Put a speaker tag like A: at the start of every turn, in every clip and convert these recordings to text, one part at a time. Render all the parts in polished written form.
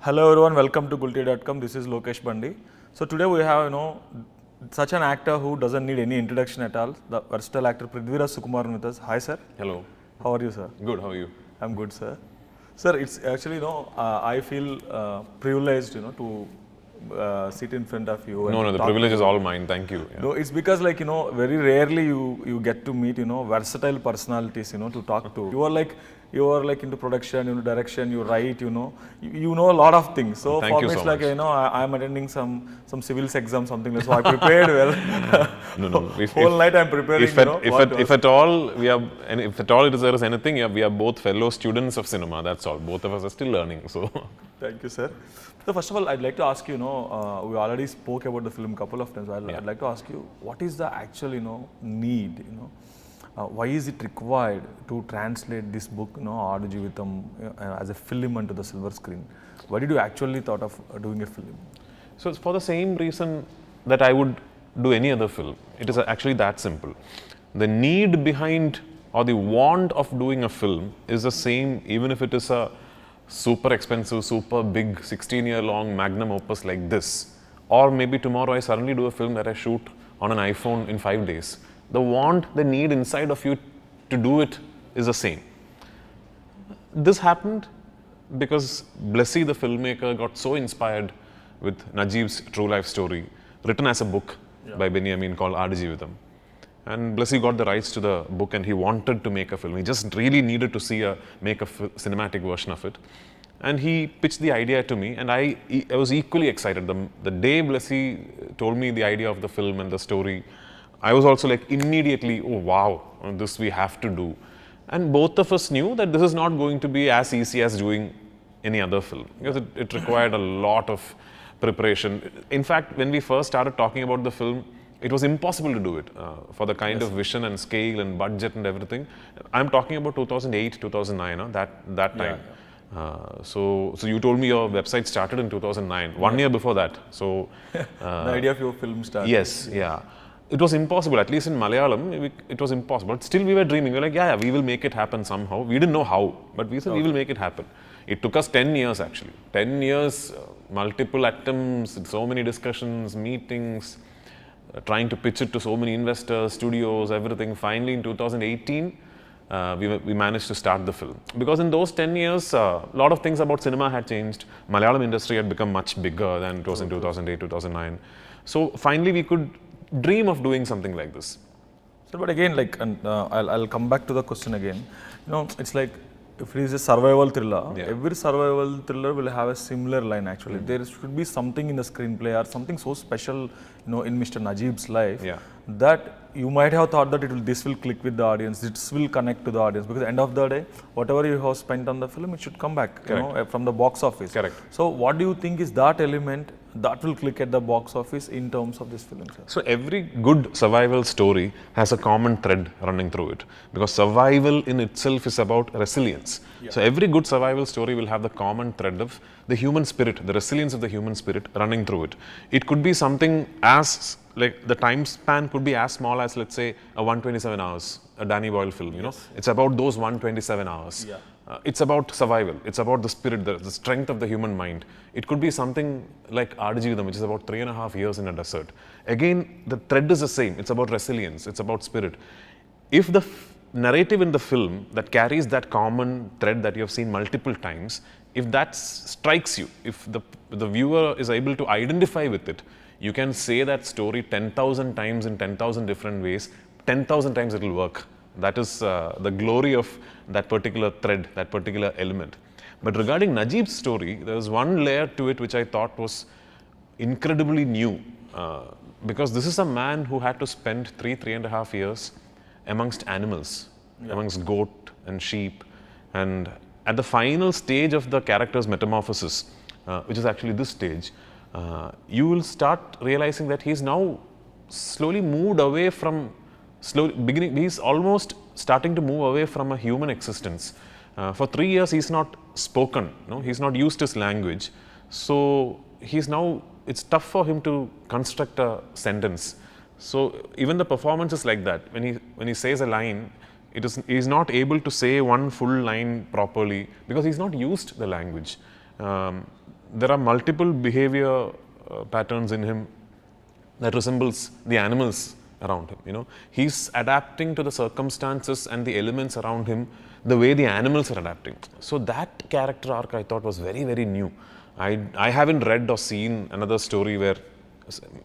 A: Hello everyone, welcome to Gulte.com. This is Lokesh Bandi. So today we have, such an actor who doesn't need any introduction at all. The versatile actor Prithviraj Sukumaran with us. Hi sir.
B: Hello.
A: How are you, sir?
B: Good, how are you?
A: I'm good, sir. Sir, it's actually, I feel privileged, to sit in front of you.
B: No, the privilege is all mine. Thank you.
A: Yeah. No, it's because very rarely you get to meet, versatile personalities, to talk to. You are like into production, direction, you write, you know a lot of things. So
B: Thank
A: for
B: you
A: me,
B: so
A: it's like,
B: much.
A: I'm attending some civils exam, something like. So I prepared well.
B: No.
A: Whole night I'm preparing.
B: If at all there is anything, we are both fellow students of cinema. That's all. Both of us are still learning. So.
A: Thank you, sir. So first of all, I'd like to ask you, we already spoke about the film a couple of times. I'd like to ask you, what is the actual, need, why is it required to translate this book, Aadujeevitham, as a film onto the silver screen? Why did you actually thought of doing a film?
B: So it's for the same reason that I would do any other film. It is actually that simple. The need behind or the want of doing a film is the same, even if it is a super expensive, super big 16-year-long magnum opus like this. Or maybe tomorrow I suddenly do a film that I shoot on an iPhone in 5 days. The want, the need inside of you to do it is the same. This happened because Blessy, the filmmaker, got so inspired with Najib's true life story, written as a book by Benjamin called Aadujeevitham. And Blessy got the rights to the book and he wanted to make a film. He just really needed to make a cinematic version of it. And he pitched the idea to me and I was equally excited. The day Blessy told me the idea of the film and the story, I was also like immediately, oh wow, this we have to do. And both of us knew that this is not going to be as easy as doing any other film because it required a lot of preparation. In fact, when we first started talking about the film, it was impossible to do it for the kind of vision and scale and budget and everything. I'm talking about 2008, 2009, that time. So you told me your website started in 2009, 1 year before that. So
A: the idea of your film started.
B: Yes, yeah. It was impossible, at least in Malayalam, it was impossible. But still we were dreaming. We were like, we will make it happen somehow. We didn't know how, but we said we will make it happen. It took us 10 years actually. 10 years, multiple attempts, so many discussions, meetings, trying to pitch it to so many investors, studios, everything. Finally in 2018, we managed to start the film. Because in those 10 years, a lot of things about cinema had changed. Malayalam industry had become much bigger than it was in 2008, 2009. So finally we could dream of doing something like this.
A: So, but again, I'll come back to the question again. It's like if it is a survival thriller, every survival thriller will have a similar line actually. There should be something in the screenplay or something so special, in Mr. Najib's life that you might have thought that this will click with the audience, this will connect to the audience, because at the end of the day, whatever you have spent on the film, it should come back, from the box office.
B: Correct.
A: So what do you think is that element that will click at the box office in terms of this film, sir?
B: So every good survival story has a common thread running through it, because survival in itself is about resilience. So every good survival story will have the common thread of the human spirit, the resilience of the human spirit running through it. It could be something as, like the time span could be as small as, let's say, a 127 hours, a Danny Boyle film, It's about those 127 hours. It's about survival. It's about the spirit, the strength of the human mind. It could be something like Aadujeevitham, which is about 3.5 years in a desert. Again, the thread is the same. It's about resilience. It's about spirit. If the narrative in the film that carries that common thread that you have seen multiple times, if that strikes you, if the viewer is able to identify with it, you can say that story 10,000 times in 10,000 different ways. 10,000 times it will work. That is the glory of that particular thread, that particular element. But regarding Najib's story, there was one layer to it which I thought was incredibly new. Because this is a man who had to spend 3.5 years amongst animals, amongst goat and sheep. And at the final stage of the character's metamorphosis, which is actually this stage, you will start realizing that he's now slowly moved away from he's almost starting to move away from a human existence. For 3 years, he's not spoken, he's not used his language. So it's tough for him to construct a sentence. So even the performance is like that. When he says a line, he's not able to say one full line properly because he's not used the language. there are multiple behavior patterns in him that resembles the animals around him. You know, he's adapting to the circumstances and the elements around him the way the animals are adapting. So that character arc I thought was very, very new. I haven't read or seen another story where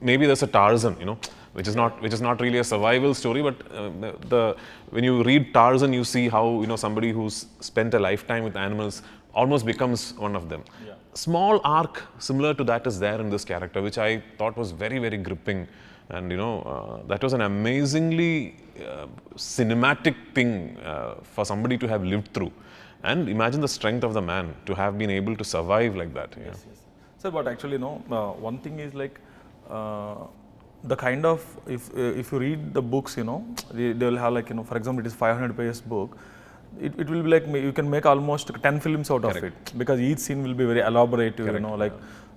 B: maybe there's a Tarzan, you know, which is not really a survival story, but when you read Tarzan, you see how, you know, somebody who's spent a lifetime with animals almost becomes one of them. Yeah. Small arc similar to that is there in this character, which I thought was very, very gripping. And, you know, that was an amazingly cinematic thing for somebody to have lived through. And imagine the strength of the man to have been able to survive like that. Yeah.
A: Yes, yes. So, but actually, you know, one thing is like the kind of, if you read the books, you know, they will have like, you know, for example, it is 500 pages book. It will be like, you can make almost 10 films out
B: Correct.
A: of it, because each scene will be very elaborative. Correct. You know, like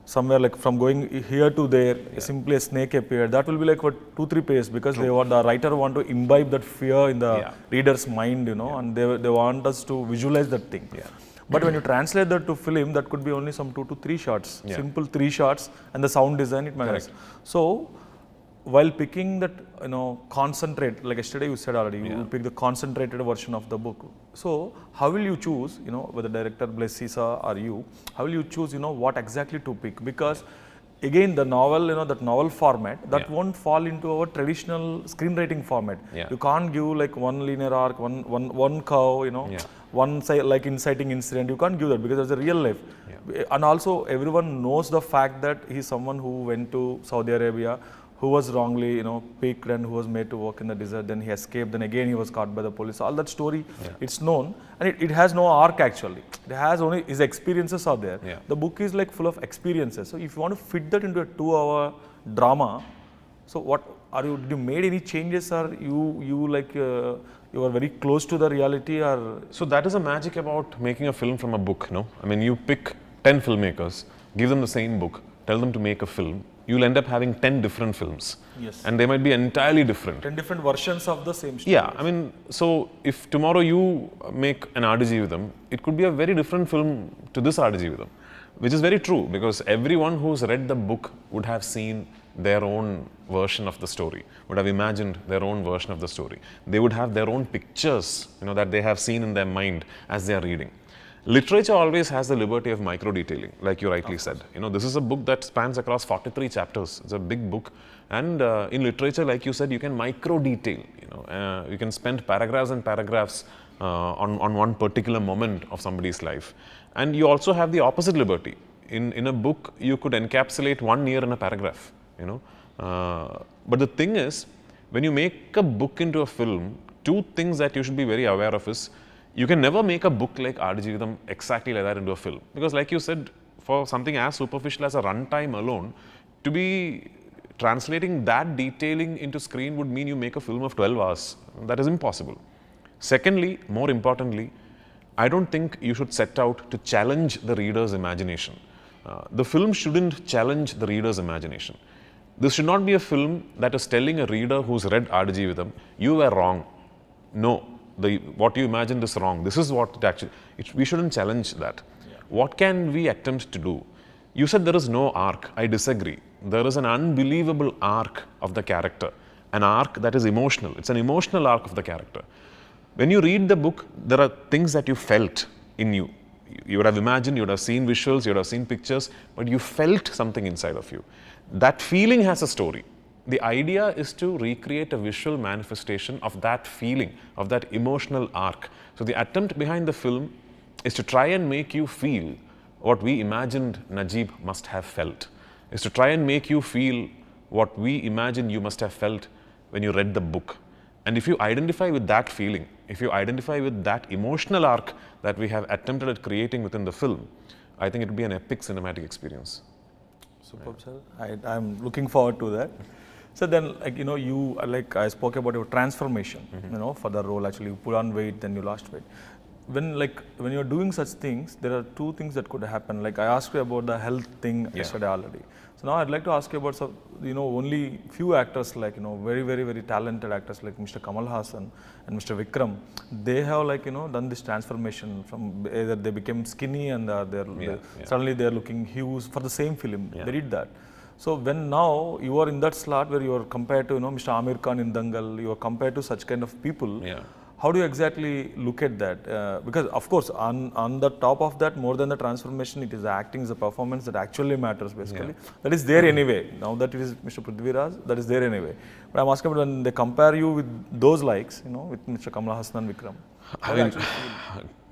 A: somewhere like from going here to there, simply a snake appeared. That will be like what 2-3 pages, because the writer want to imbibe that fear in the reader's mind, you know, and they want us to visualize that thing. Yeah. But when you translate that to film, that could be only some 2 to 3 shots, simple 3 shots, and the sound design, it matters. So while picking that, you know, concentrate, like yesterday you said already, you pick the concentrated version of the book. So how will you choose, you know, whether director Blessisa or you, how will you choose, you know, what exactly to pick? Because again, the novel, you know, that novel format, that won't fall into our traditional screenwriting format. You can't give like one linear arc, one curve, you know, one side like inciting incident. You can't give that, because there's a real life. And also everyone knows the fact that he's someone who went to Saudi Arabia, who was wrongly, you know, picked and who was made to work in the desert, then he escaped, then again he was caught by the police. All that story, it's known, and it has no arc actually. It has only, his experiences are there. The book is like full of experiences. So if you want to fit that into a 2-hour drama, so what are you, did you made any changes, or you like, you are very close to the reality, or?
B: So that is the magic about making a film from a book, no? I mean, you pick 10 filmmakers, give them the same book, tell them to make a film, you'll end up having 10 different films. Yes. And they might be entirely different.
A: 10 different versions of the same story.
B: Yeah, I mean, so if tomorrow you make an Aadujeevitham, it could be a very different film to this Aadujeevitham, which is very true, because everyone who's read the book would have seen their own version of the story, would have imagined their own version of the story. They would have their own pictures, you know, that they have seen in their mind as they are reading. Literature always has the liberty of micro-detailing, like you rightly said. You know, this is a book that spans across 43 chapters. It's a big book. And in literature, like you said, you can micro-detail. You know, you can spend paragraphs and paragraphs on one particular moment of somebody's life. And you also have the opposite liberty. In a book, you could encapsulate 1 year in a paragraph, you know. But the thing is, when you make a book into a film, 2 things that you should be very aware of is, you can never make a book like Aadujeevitham exactly like that into a film. Because like you said, for something as superficial as a runtime alone, to be translating that detailing into screen would mean you make a film of 12 hours. That is impossible. Secondly, more importantly, I don't think you should set out to challenge the reader's imagination. The film shouldn't challenge the reader's imagination. This should not be a film that is telling a reader who's read Aadujeevitham, you were wrong. No. What you imagined is wrong. This is what it actually, we shouldn't challenge that. What can we attempt to do? You said there is no arc. I disagree. There is an unbelievable arc of the character, an arc that is emotional. It's an emotional arc of the character. When you read the book, there are things that you felt in you. You would have imagined, you would have seen visuals, you would have seen pictures, but you felt something inside of you. That feeling has a story. The idea is to recreate a visual manifestation of that feeling, of that emotional arc. So the attempt behind the film is to try and make you feel what we imagined Najib must have felt, is to try and make you feel what we imagine you must have felt when you read the book. And if you identify with that feeling, if you identify with that emotional arc that we have attempted at creating within the film, I think it would be an epic cinematic experience.
A: Superb, sir. I'm looking forward to that. So then, like, you know, I spoke about your transformation, you know, for the role. Actually, you put on weight, then you lost weight. when you're doing such things, there are two things that could happen. Like I asked you about the health thing yesterday already. So now I'd like to ask you about some, only few actors like, very, very, very talented actors like Mr. Kamal Hassan and Mr. Vikram. They have done this transformation from either they became skinny and suddenly they're looking huge for the same film. They did that. So when now you are in that slot where you are compared to Mr. Amir Khan in Dangal, you are compared to such kind of people. How do you exactly look at that? Because of course, on the top of that, more than the transformation, it is the acting, the performance that actually matters basically. That is there anyway. Now that it is Mr. Prithviraj, that is there anyway. But I'm asking about when they compare you with those likes, with Mr. Kamal Hassan and Vikram.
B: I mean,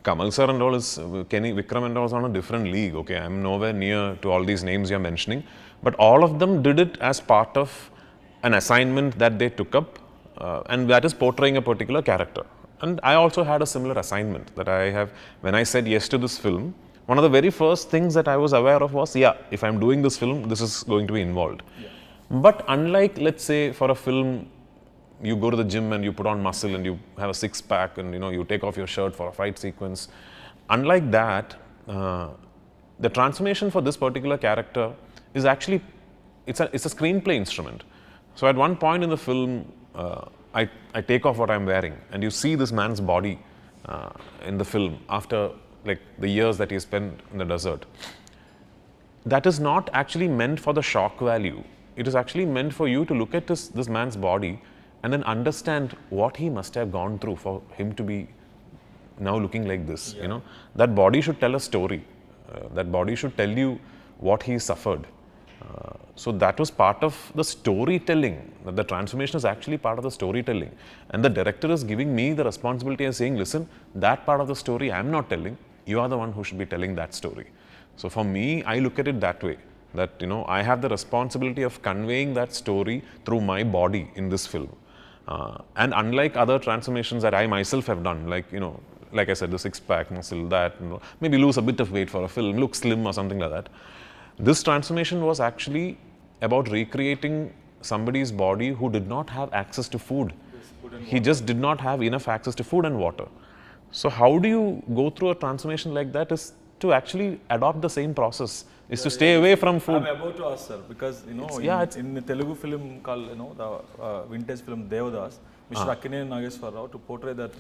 B: Kamal sir and all is, Kenny, Vikram and all is on a different league, okay? I'm nowhere near to all these names you're mentioning. But all of them did it as part of an assignment that they took up, and that is portraying a particular character. And I also had a similar assignment that I have, when I said yes to this film, one of the very first things that I was aware of was, if I'm doing this film, this is going to be involved. But unlike, let's say, for a film, you go to the gym and you put on muscle and you have a six-pack and you take off your shirt for a fight sequence. Unlike that, the transformation for this particular character is actually, it's a screenplay instrument. So at one point in the film, I take off what I'm wearing and you see this man's body in the film after like the years that he spent in the desert. That is not actually meant for the shock value. It is actually meant for you to look at this man's body and then understand what he must have gone through for him to be now looking like this. That body should tell a story. That body should tell you what he suffered. So that was part of the storytelling. The transformation is actually part of the storytelling. And the director is giving me the responsibility and saying, listen, that part of the story I'm not telling. You are the one who should be telling that story. So for me, I look at it that way. That, I have the responsibility of conveying that story through my body in this film. And unlike other transformations that I myself have done, like I said, the six-pack muscle, that, maybe lose a bit of weight for a film, look slim or something like that. This transformation was actually about recreating somebody's body who did not have access to food. He just did not have enough access to food and water. So how do you go through a transformation like that is to actually adopt the same process, is to stay away from food.
A: I'm about to ask, sir, because in the Telugu film called, the vintage film Devadas, Mr. Akkineni Nageswar Rao, to portray that,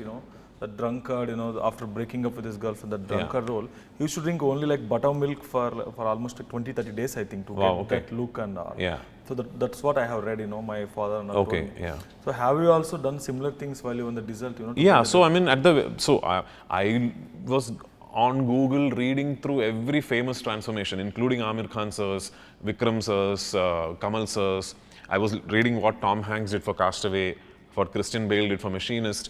A: the drunkard, after breaking up with his girlfriend, that drunkard role, he used to drink only like buttermilk for almost like 20-30 days, I think, to get that look and all. So that's what I have read, my father and all. So have you also done similar things while you were in the desert,
B: so I mean, I was on Google reading through every famous transformation, including Amir Khan sirs, Vikram sirs, Kamal sirs. I was reading what Tom Hanks did for Castaway, what Christian Bale did for Machinist.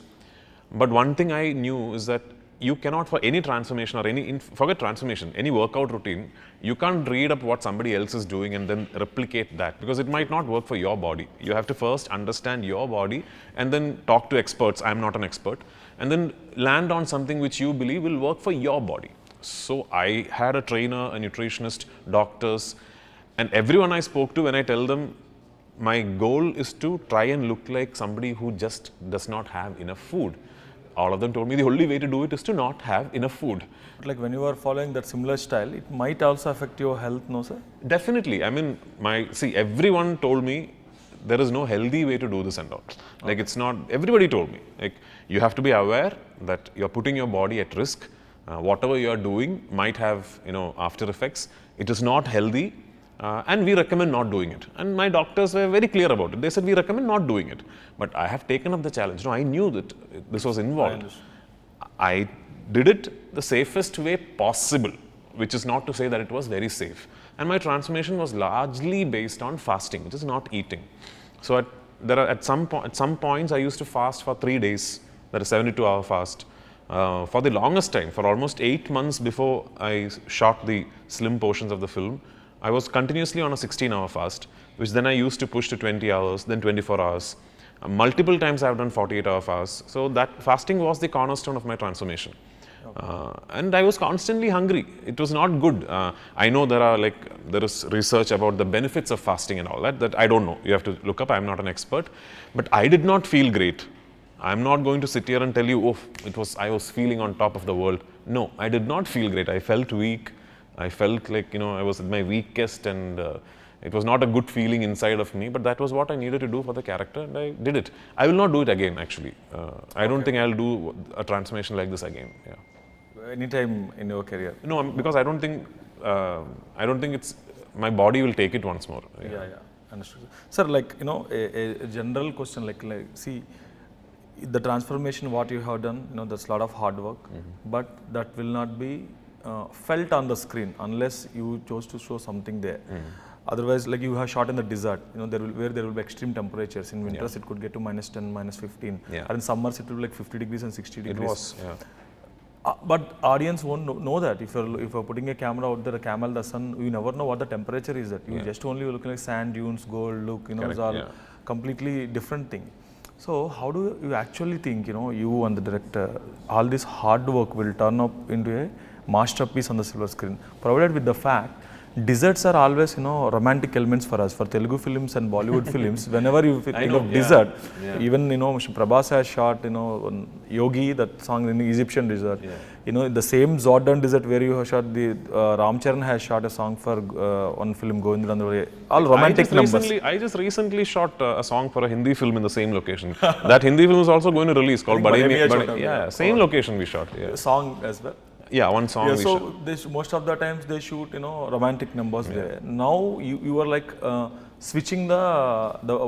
B: But one thing I knew is that you cannot, for any transformation or forget transformation, any workout routine, you can't read up what somebody else is doing and then replicate that, because it might not work for your body. You have to first understand your body and then talk to experts. I'm not an expert. And then land on something which you believe will work for your body. So I had a trainer, a nutritionist, doctors, and everyone I spoke to, when I tell them my goal is to try and look like somebody who just does not have enough food. All of them told me the only way to do it is to not have enough food.
A: Like when you are following that similar style, it might also affect your health, no sir?
B: Definitely. I mean, everyone told me there is no healthy way to do this and all. Like it's not, everybody told me, like you have to be aware that you're putting your body at risk. Whatever you're doing might have, after effects. It is not healthy. And we recommend not doing it. And my doctors were very clear about it. They said, we recommend not doing it. But I have taken up the challenge. I knew that this was involved. I did it the safest way possible, which is not to say that it was very safe. And my transformation was largely based on fasting, which is not eating. So at some points, I used to fast for 3 days. That is 72-hour fast. For the longest time, for almost 8 months before I shot the slim portions of the film, I was continuously on a 16-hour fast, which then I used to push to 20 hours, then 24 hours. Multiple times I have done 48-hour fasts. So that fasting was the cornerstone of my transformation. And I was constantly hungry. It was not good. I know there is research about the benefits of fasting and all that I don't know. You have to look up. I'm not an expert. But I did not feel great. I'm not going to sit here and tell you, oh, I was feeling on top of the world. No, I did not feel great. I felt weak. I felt like, I was at my weakest, and it was not a good feeling inside of me, but that was what I needed to do for the character, and I did it. I will not do it again, actually. I don't think I'll do a transformation like this again. Yeah.
A: Anytime in your career?
B: No, because I don't think it's, my body will take it once more.
A: Yeah. Understood. Sir, like, a general question, like, see, the transformation what you have done, that's a lot of hard work, but that will not be felt on the screen unless you chose to show something there. Otherwise, like you have shot in the desert, where there will be extreme temperatures. In winters, it could get to -10, -15.
B: Yeah.
A: And in summers, it will be like 50 degrees and 60 degrees.
B: It was, yeah.
A: But audience won't know that. If you're putting a camera out there, a camel, the sun, you never know what the temperature is. That you just only looking like sand dunes, gold. Look,
B: Correct,
A: it's all completely different thing. So how do you actually think, you and the director, all this hard work will turn up into a masterpiece on the silver screen, provided with the fact deserts are always, romantic elements for us, for Telugu films and Bollywood films. Whenever you think of desert, even, Mr. Prabhas has shot, Yogi, that song in the Egyptian desert. The same Jordan desert where you have shot the, Ram Charan has shot a song for one film, Govindrandu. All romantic numbers.
B: I just recently shot a song for a Hindi film in the same location. That Hindi film is also going to release, called Bade Miyan. Same location we shot. Yeah.
A: Song as well.
B: Yeah, one song we shot.
A: So most of the times they shoot, romantic numbers there. Now you are like switching the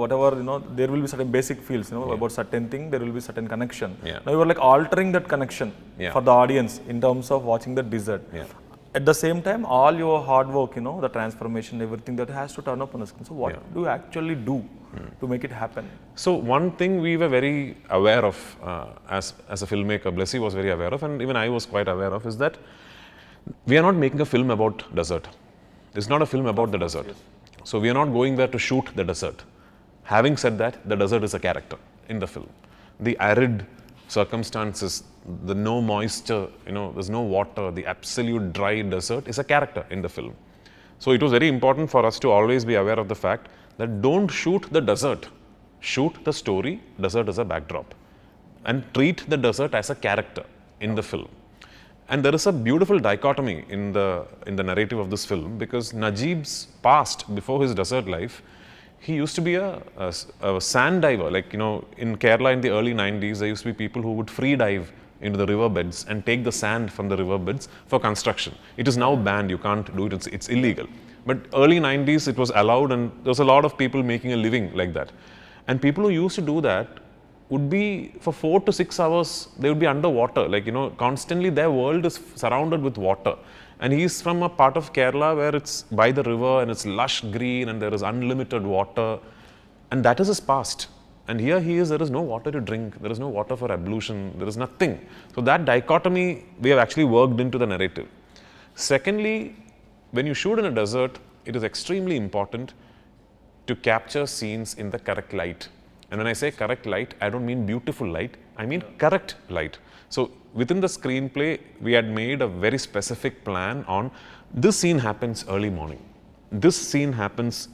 A: whatever, there will be certain basic feels, about certain thing, there will be certain connection. Now you are like altering that connection for the audience in terms of watching the desert. At the same time, all your hard work, the transformation, everything that has to turn up on the screen. So what do you actually do to make it happen?
B: So one thing we were very aware of as a filmmaker, Blessy was very aware of, and even I was quite aware of, is that we are not making a film about desert. It's not a film about the desert. So we are not going there to shoot the desert. Having said that, the desert is a character in the film. The arid circumstances, the no moisture, there's no water, the absolute dry desert is a character in the film. So it was very important for us to always be aware of the fact that don't shoot the desert, shoot the story, desert as a backdrop, and treat the desert as a character in the film. And there is a beautiful dichotomy in the narrative of this film, because Najib's past, before his desert life, he used to be a sand diver. Like, in Kerala in the early 90s, there used to be people who would free dive into the riverbeds and take the sand from the riverbeds for construction. It is now banned, you can't do it, it's illegal. But early 90s, it was allowed, and there was a lot of people making a living like that. And people who used to do that would be, for 4 to 6 hours, they would be underwater. Like, constantly their world is surrounded with water. And he's from a part of Kerala where it's by the river and it's lush green and there is unlimited water. And that is his past. And here there is no water to drink, there is no water for ablution, there is nothing. So that dichotomy we have actually worked into the narrative. Secondly, when you shoot in a desert, it is extremely important to capture scenes in the correct light. And when I say correct light, I don't mean beautiful light, I mean correct light. So within the screenplay, we had made a very specific plan on this scene happens early morning. This scene happens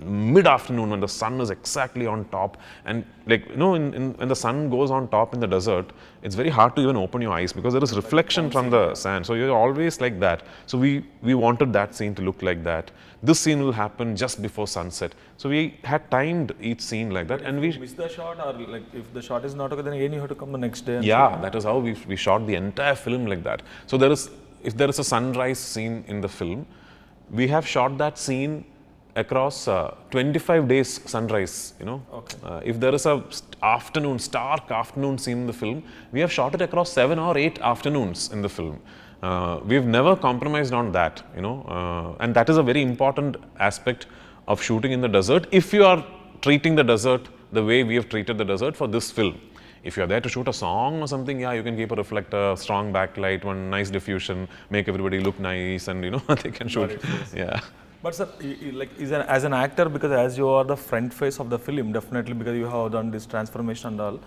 B: mid-afternoon when the sun is exactly on top, and like when the sun goes on top in the desert, it's very hard to even open your eyes because there is reflection from the sand, so you're always like that. So we wanted that scene to look like that. This scene will happen just before sunset, so we had timed each scene like that. And we
A: miss the shot, or like if the shot is not okay, then again you have to come the next day.
B: That is how we shot the entire film like that. So if there is a sunrise scene in the film, we have shot that scene across 25 days sunrise, if there is a stark afternoon scene in the film, we have shot it across 7 or 8 afternoons in the film. We've never compromised on that, and that is a very important aspect of shooting in the desert. If you are treating the desert the way we have treated the desert for this film, if you are there to shoot a song or something, you can keep a reflector, strong backlight, one nice diffusion, make everybody look nice, and they can shoot.
A: But sir, like as an actor, because as you are the front face of the film, definitely because you have done this transformation and all,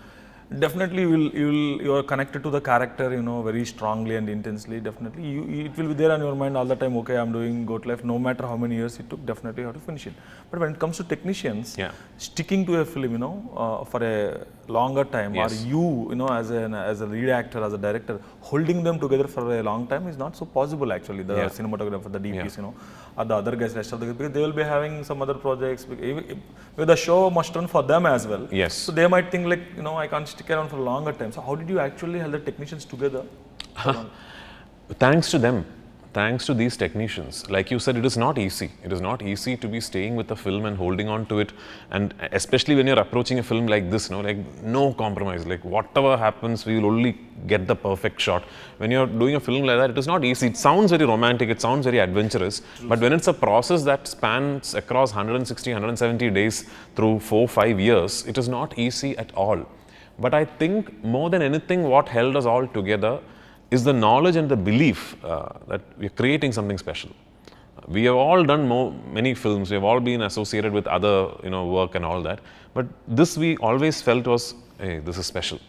A: definitely you are connected to the character, you know, very strongly and intensely. Definitely, it will be there on your mind all the time. Okay, I'm doing Goat Life. No matter how many years it took, definitely you have to finish it. But when it comes to technicians,
B: Yeah.
A: sticking to a film, you know, for a longer time,
B: Yes.
A: or you know, as a lead actor, as a director, holding them together for a long time is not so possible. Actually, the
B: Yeah.
A: cinematographer, the DPs,
B: Yeah.
A: you know, or the other guys, rest of the guys, because they will be having some other projects. Because the show must run for them as well.
B: Yes.
A: So they might think like, you know, I can't stick around for a longer time. So how did you actually hold the technicians together?
B: Thanks to them, thanks to these technicians. Like you said, it is not easy. It is not easy to be staying with a film and holding on to it. And especially when you're approaching a film like this, like no compromise. Like whatever happens, we will only get the perfect shot. When you're doing a film like that, it is not easy. It sounds very romantic, it sounds very adventurous. But when it's a process that spans across 160, 170 days through 4-5 years, it is not easy at all. But I think more than anything, what held us all together is the knowledge and the belief that we're creating something special. We have all done many films, we have all been associated with other work and all that, but this we always felt was, hey, this is special,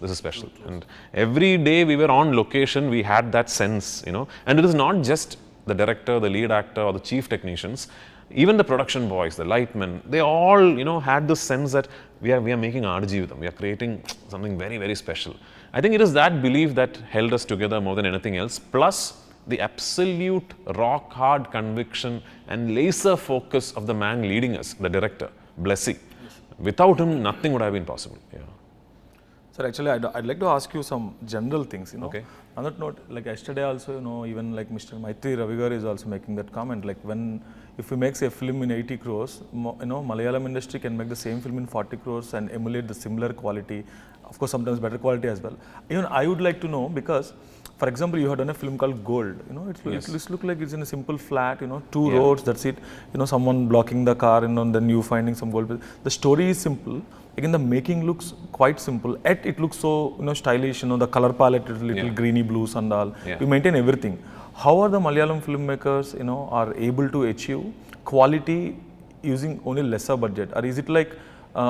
B: this is special. And every day we were on location, we had that sense, and it is not just the director, the lead actor or the chief technicians, even the production boys, the lightmen, they all had this sense that we are making Aadujeevitham, we are creating something very, very special. I think it is that belief that held us together more than anything else, plus the absolute rock hard conviction and laser focus of the man leading us, the director, Blessy. Yes. Without him, nothing would have been possible. Yeah.
A: Sir, actually, I'd like to ask you some general things,
B: Okay.
A: On that note, like yesterday also, even like Mr. Maitri Ravigar is also making that comment, like if we make, say, a film in 80 crores, Malayalam industry can make the same film in 40 crores and emulate the similar quality, of course, sometimes better quality as well. Even I would like to know, because, for example, you have done a film called Gold, it looks like it's in a simple flat, two roads, that's it, someone blocking the car, and then you finding some gold. The story is simple. Again, the making looks quite simple, yet it looks so stylish. The color palette is little greeny blues and all.
B: Yeah.
A: You maintain everything. How are the Malayalam filmmakers, are able to achieve quality using only lesser budget? Or is it like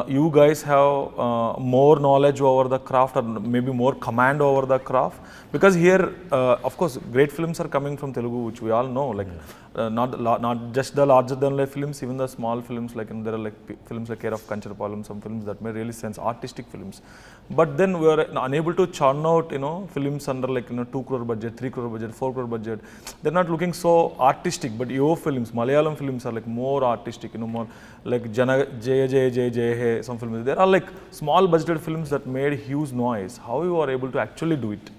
A: you guys have more knowledge over the craft, or maybe more command over the craft? Because here, of course, great films are coming from Telugu, which we all know. Like not just the larger than life films, even the small films. Like there are like films like Care of Kancharapalam, some films that made really sense, artistic films. But then we are unable to churn out, films under like 2 crore budget, 3 crore budget, 4 crore budget. They're not looking so artistic. But your films, Malayalam films, are like more artistic. More like Jaya Jaya Jaya Jaya He, some films. There are like small budgeted films that made huge noise. How you are able to actually do it?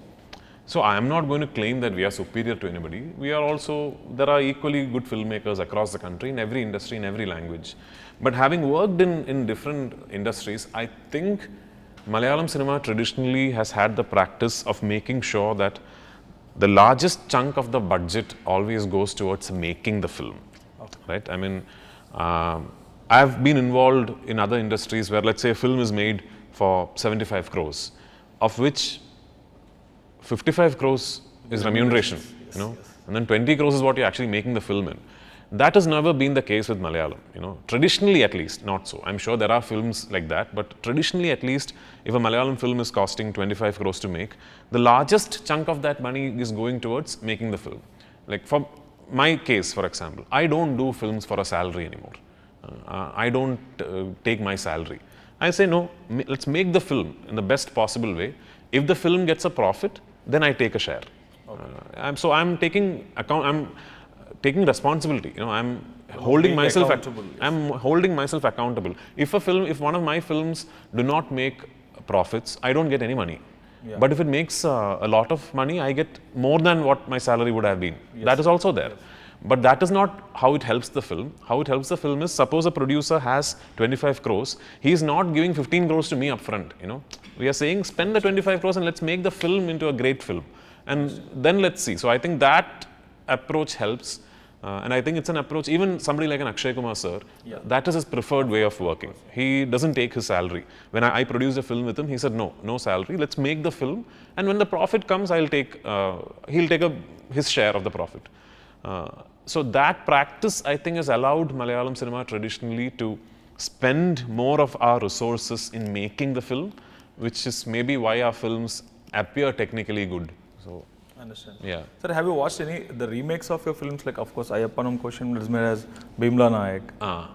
B: So I am not going to claim that we are superior to anybody. There are equally good filmmakers across the country, in every industry, in every language. But having worked in different industries, I think Malayalam cinema traditionally has had the practice of making sure that the largest chunk of the budget always goes towards making the film. Okay. Right? I mean, I've been involved in other industries where, let's say, a film is made for 75 crores, of which 55 crores is remuneration,
A: yes,
B: and then 20 crores is what you're actually making the film in. That has never been the case with Malayalam, traditionally at least, not so. I'm sure there are films like that, but traditionally at least, if a Malayalam film is costing 25 crores to make, the largest chunk of that money is going towards making the film. Like for my case, for example, I don't do films for a salary anymore. I don't take my salary. I say, no, let's make the film in the best possible way. If the film gets a profit, then I take a share. Okay. I'm taking responsibility. I'm holding myself accountable. I'm holding myself accountable. If one of my films do not make profits, I don't get any money. Yeah. But if it makes a lot of money, I get more than what my salary would have been. Yes. That is also there. Yes. But that is not how it helps the film. How it helps the film is, suppose a producer has 25 crores, he is not giving 15 crores to me upfront. We are saying spend the 25 crores and let's make the film into a great film. And then let's see. So I think that approach helps. And I think it's an approach, even somebody like an Akshay Kumar sir, that is his preferred way of working. He doesn't take his salary. When I produced a film with him, he said, no salary, let's make the film. And when the profit comes, he'll take his share of the profit. So that practice, I think, has allowed Malayalam cinema traditionally to spend more of our resources in making the film which is maybe why our films appear technically good. So,
A: I understand.
B: yeah.
A: Sir, have you watched the remakes of your films? Like, of course, Ayappanam Question is made as Bhimla Nayak.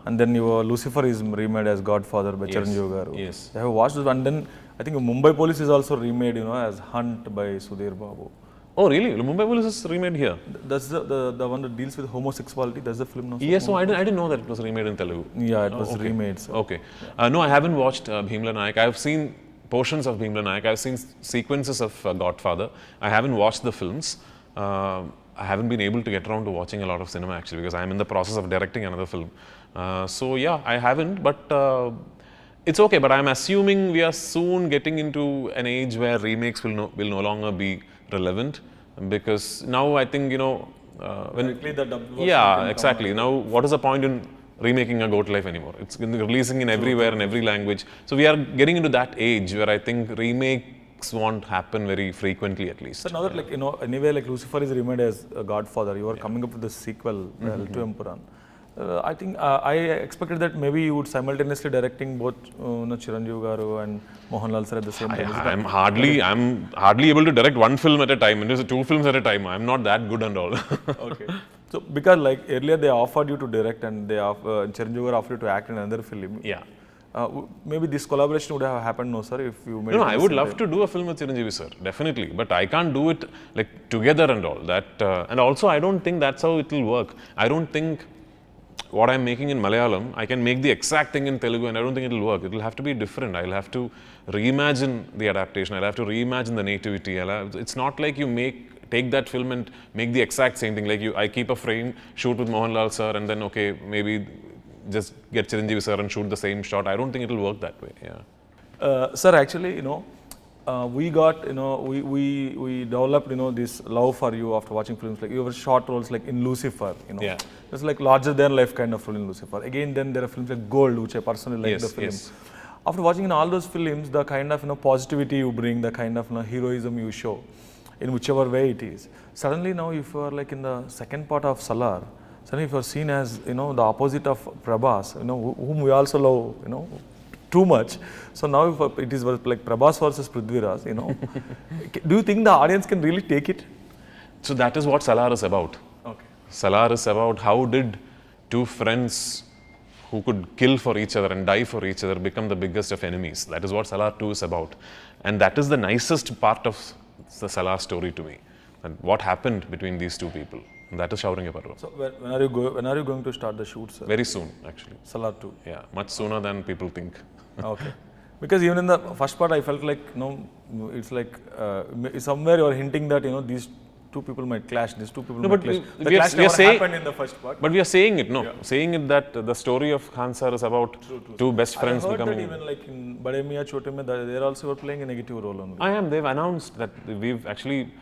A: And then your Lucifer is remade as Godfather by Chiranjeevi Garu.
B: Yes.
A: Have you watched this? And then I think Mumbai Police is also remade, as Hunt by Sudhir Babu.
B: Oh, really? Mumbai Police is remade here?
A: That's the one that deals with homosexuality. That's the film now.
B: Yes, so I didn't know that it was remade in Telugu.
A: Yeah, it was remade. So.
B: Okay. No, I haven't watched Bhimla Nayak. I've seen portions of Bhimla Nayak. I've seen sequences of Godfather. I haven't watched the films. I haven't been able to get around to watching a lot of cinema actually because I'm in the process of directing another film. So yeah, I haven't, but it's okay. But I'm assuming we are soon getting into an age where remakes will no longer be relevant because now I think when exactly. Now what is the point in remaking a Goat Life anywhere? It's releasing in everywhere in every language. So we are getting into that age where I think remakes won't happen very frequently at least.
A: So now that anyway Lucifer is remade as a Godfather, you are coming up with the sequel, L2 Empuran. I think I expected that maybe you would simultaneously directing both Chiranjeevi Garu and Mohanlal sir at the same time.
B: I'm hardly able to direct one film at a time. It is 2 films at a time. I'm not that good and all.
A: Okay. So because earlier they offered you to direct and Chiranjeevi Garu offered you to act in another film.
B: Yeah.
A: Maybe this collaboration would have happened, no sir, if you made.
B: No, I would love to do a film with Chiranjeevi sir, definitely. But I can't do it together and all that. And also, I don't think that's how it will work. I don't think what I'm making in Malayalam, I can make the exact thing in Telugu and I don't think it will work. It will have to be different. I'll have to reimagine the adaptation. I'll have to reimagine the nativity. It's not like you take that film and make the exact same thing. I keep a frame, shoot with Mohanlal sir and then okay, maybe just get Chiranjeevi sir and shoot the same shot. I don't think it will work that way. Yeah.
A: Sir, actually, we got, we developed, this love for you after watching films like your short roles like in Lucifer,
B: Yeah.
A: It's like larger than life kind of role in Lucifer. Again, then there are films like Gold, which I personally like the film.
B: Yes.
A: After watching in all those films, the kind of positivity you bring, the kind of heroism you show, in whichever way it is. Suddenly now, if you are in the second part of Salar, suddenly if you are seen as the opposite of Prabhas, whom we also love, too much. So now if it is like Prabhas versus Prithviraj, do you think the audience can really take it?
B: So that is what Salar is about.
A: Okay.
B: Salar is about how did 2 friends who could kill for each other and die for each other become the biggest of enemies. That is what Salar 2 is about. And that is the nicest part of the Salar story to me. And what happened between these 2 people. And that is Shouting Parva.
A: So when are you going to start the shoots?
B: Very soon, actually.
A: Salar 2?
B: Yeah, much sooner than people think.
A: Okay. Because even in the first part, I felt like, it's like somewhere you are hinting that, these 2 people might clash, these 2 people might clash. The clash never happened in the first part.
B: But we are saying it, saying it that the story of Khan sir is about 2 best friends becoming.
A: I heard that even in Bade Miyan Chote Mein, they also were playing a negative role only.
B: I am. They've announced that we've actually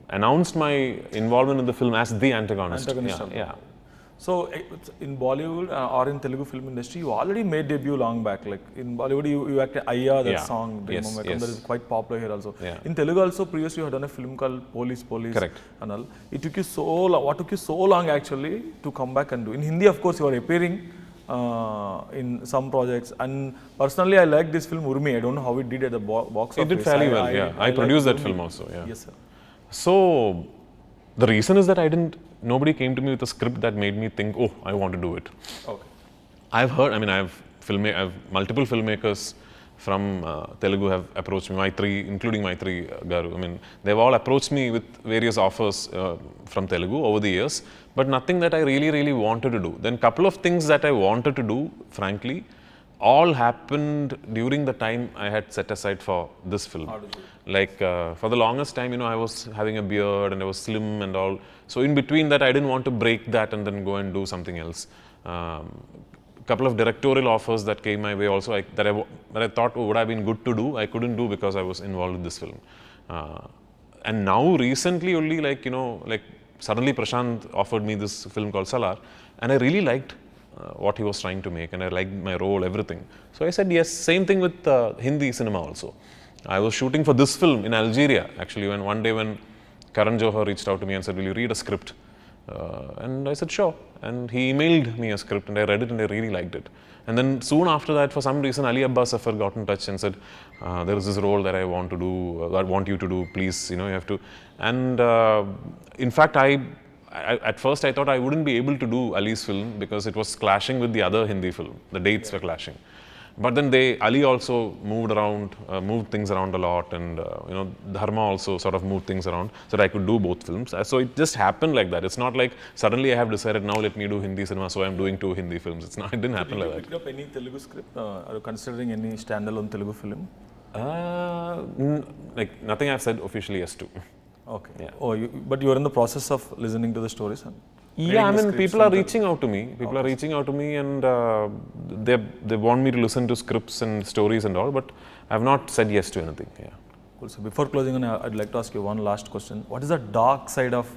B: announced my involvement in the film as the antagonist. Yeah.
A: So in Bollywood or in Telugu film industry, you already made debut long back. Like in Bollywood, you acted Ayya, that song, that is quite popular here also.
B: Yeah.
A: In Telugu also, previously you had done a film called Police.
B: Correct.
A: And all. It took you so long. What took you so long actually to come back and do? In Hindi, of course, you are appearing in some projects. And personally, I like this film Urmi. I don't know how it did at the box office.
B: It did fairly well. I produced that film also. Yeah.
A: Yes, sir.
B: So the reason is that nobody came to me with a script that made me think, oh, I want to do it.
A: Okay.
B: I've heard, I have multiple filmmakers from Telugu have approached me, including Maitri Garu. They've all approached me with various offers from Telugu over the years, but nothing that I really wanted to do. Then couple of things that I wanted to do, frankly, all happened during the time I had set aside for this film. For the longest time, I was having a beard and I was slim and all. So in between that, I didn't want to break that and then go and do something else. Couple of directorial offers that came my way also that I thought would have been good to do, I couldn't do because I was involved in this film. And now recently only suddenly Prashant offered me this film called Salar and I really liked what he was trying to make and I liked my role, everything. So I said yes. Same thing with Hindi cinema also. I was shooting for this film in Algeria actually when Karan Johar reached out to me and said, will you read a script? And I said, sure. And he emailed me a script and I read it and I really liked it. And then soon after that, for some reason, Ali Abbas Safar got in touch and said, there is this role that I want to do, I want you to do, please, you have to. And in fact, at first I thought I wouldn't be able to do Ali's film because it was clashing with the other Hindi film. The dates were clashing. But then Ali also moved things around a lot, and Dharma also sort of moved things around so that I could do both films. So it just happened like that. It's not like suddenly I have decided now let me do Hindi cinema, so I'm doing 2 Hindi films. It didn't happen like that.
A: Did you pick up any Telugu script? Are you considering any standalone Telugu film?
B: Like nothing I've said officially yes to.
A: Okay.
B: Yeah.
A: But you are in the process of listening to the stories?
B: Yeah, I mean, people are reaching out to me. People are reaching out to me, and they want me to listen to scripts and stories and all, but I have not said yes to anything. Yeah.
A: Cool. So before closing on, I'd like to ask you one last question. What is the dark side of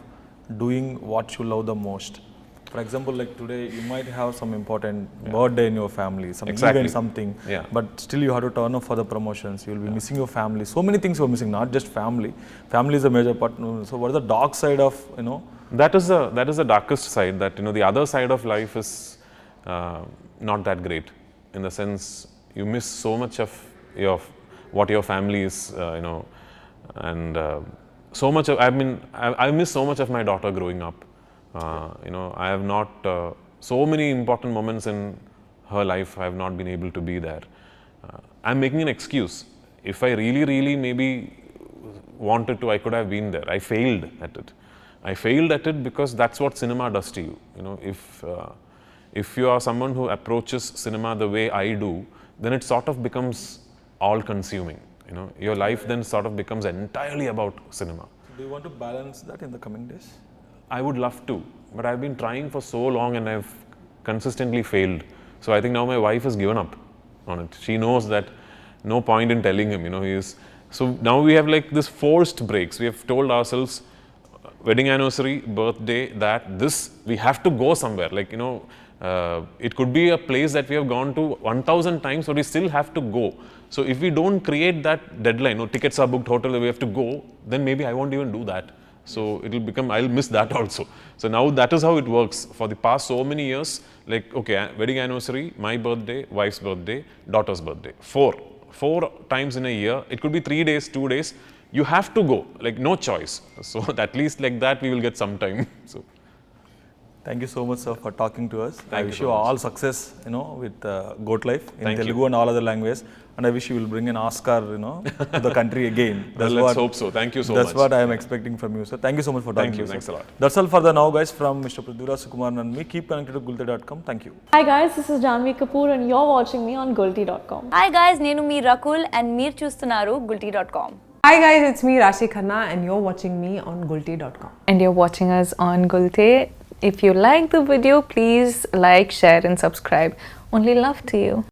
A: doing what you love the most? For example, like today, you might have some important birthday in your family, some event, something, but still you have to turn up for the promotions. You will be missing your family. So many things you are missing, not just family. Family is a major part. So what is the dark side of,
B: That is the darkest side. That the other side of life is not that great. In the sense, you miss so much of what your family is, and so much of. I miss so much of my daughter growing up. I have not so many important moments in her life. I have not been able to be there. I'm making an excuse. If I really maybe wanted to, I could have been there. I failed at it. I failed at it because that's what cinema does to you. If you are someone who approaches cinema the way I do, then it sort of becomes all-consuming. Your life then sort of becomes entirely about cinema.
A: Do you want to balance that in the coming days?
B: I would love to, but I've been trying for so long and I've consistently failed. So I think now my wife has given up on it. She knows that no point in telling him, So now we have like this forced breaks. We have told ourselves, wedding anniversary, birthday, we have to go somewhere. Like, it could be a place that we have gone to 1,000 times, but we still have to go. So if we don't create that deadline, tickets are booked, hotel, we have to go, then maybe I won't even do that. So it will become, I'll miss that also. So now that is how it works. For the past so many years, like, okay, wedding anniversary, my birthday, wife's birthday, daughter's birthday. 4 times in a year. It could be 3 days, 2 days. You have to go, like no choice. So at least like that, we will get some time. So.
A: Thank you so much, sir, for talking to us. I wish you all success, with Goat Life in Telugu and all other languages. And I wish you will bring an Oscar, to the country again.
B: Let's hope so. Thank you so much.
A: That's what I am expecting from you, sir. Thank you so much for talking to us.
B: Thanks a lot.
A: That's all for the now, guys, from Mr. Prithviraj Sukumaran and me. Keep connected to Gulte.com. Thank you.
C: Hi guys, this is Janvi Kapoor and you're watching me on Gulte.com.
D: Hi guys, nenu mee Rakul and meer chustunaru Gulte.com.
E: Hi guys, it's me Rashi Khanna and you're watching me on Gulte.com.
F: And you're watching us on Gulte. If you like the video, please like, share and subscribe. Only love to you.